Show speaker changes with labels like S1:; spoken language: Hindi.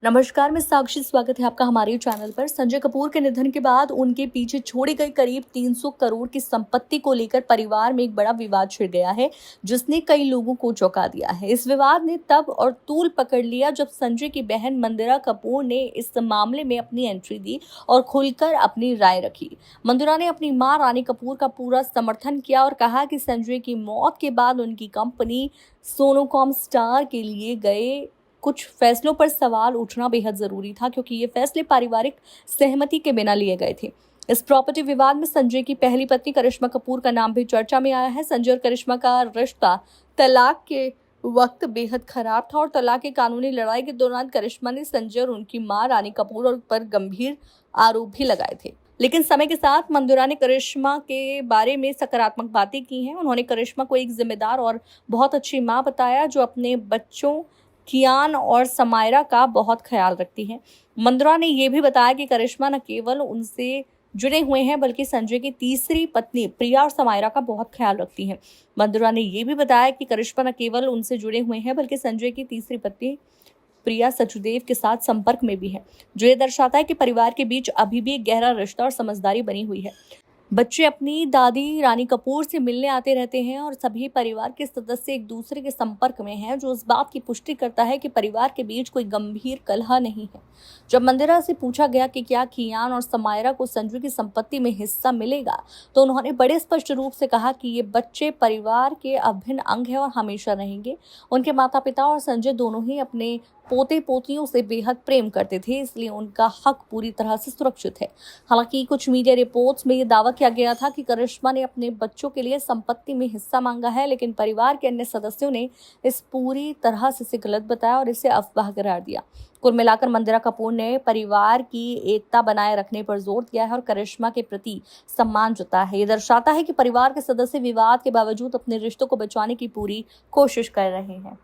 S1: नमस्कार, मैं साक्षी। स्वागत है आपका हमारे चैनल पर। संजय कपूर के निधन के बाद उनके पीछे छोड़ी गई करीब 300 करोड़ की संपत्ति को लेकर परिवार में एक बड़ा विवाद छिड़ गया है, जिसने कई लोगों को चौंका दिया है। इस विवाद ने तब और तूल पकड़ लिया जब संजय की बहन मंदिरा कपूर ने इस मामले में अपनी एंट्री दी और खुलकर अपनी राय रखी। मंदिरा ने अपनी मां रानी कपूर का पूरा समर्थन किया और कहा कि संजय की मौत के बाद उनकी कंपनी सोनोकॉम स्टार के लिए गए कुछ फैसलों पर सवाल उठना बेहद जरूरी था, क्योंकि ये फैसले पारिवारिक सहमति के बिना लिए गए थे। इस प्रॉपर्टी विवाद में संजय की पहली पत्नी करिश्मा कपूर का नाम भी चर्चा में आया है। संजय और करिश्मा का रिश्ता तलाक के वक्त बेहद खराब था और तलाक की कानूनी लड़ाई के दौरान करिश्मा ने संजय और उनकी मां रानी कपूर पर गंभीर आरोप भी लगाए थे। लेकिन समय के साथ मंदिरा ने करिश्मा के बारे में सकारात्मक बातें की हैं। उन्होंने करिश्मा को एक जिम्मेदार और बहुत अच्छी मां बताया, जो अपने बच्चों कियान और समायरा का बहुत ख्याल रखती है। मंदिरा ने यह भी बताया कि करिश्मा न केवल उनसे जुड़े हुए हैं, बल्कि संजय की तीसरी पत्नी प्रिया और समायरा का बहुत ख्याल रखती हैं। मंदिरा ने यह भी बताया कि करिश्मा न केवल उनसे जुड़े हुए हैं, बल्कि संजय की तीसरी पत्नी प्रिया सचदेव के साथ संपर्क में भी है, जो ये दर्शाता है कि परिवार के बीच अभी भी एक गहरा रिश्ता और समझदारी बनी हुई है। बच्चे अपनी दादी रानी कपूर से मिलने आते रहते हैं और सभी परिवार के सदस्य एक दूसरे के संपर्क में हैं, जो इस बात की पुष्टि करता है कि परिवार के बीच कोई गंभीर कलह नहीं है। जब मंदिरा से पूछा गया कि क्या कियान और समायरा को संजू की संपत्ति में हिस्सा मिलेगा, तो उन्होंने बड़े स्पष्ट रूप से कहा कि ये बच्चे परिवार के अभिन्न अंग हैं और हमेशा रहेंगे। उनके माता पिता और संजय दोनों ही अपने पोते पोतियों से बेहद प्रेम करते थे, इसलिए उनका हक पूरी तरह से सुरक्षित है। हालांकि कुछ मीडिया रिपोर्ट्स में ये दावा किया गया था कि करिश्मा ने अपने बच्चों के लिए संपत्ति में हिस्सा मांगा है, लेकिन परिवार के अन्य सदस्यों ने इस पूरी तरह से इसे गलत बताया और इसे अफवाह करार दिया। कुल मिलाकर मंदिरा कपूर ने परिवार की एकता बनाए रखने पर जोर दिया है और करिश्मा के प्रति सम्मान जताया है। ये दर्शाता है कि परिवार के सदस्य विवाद के बावजूद अपने रिश्तों को बचाने की पूरी कोशिश कर रहे हैं।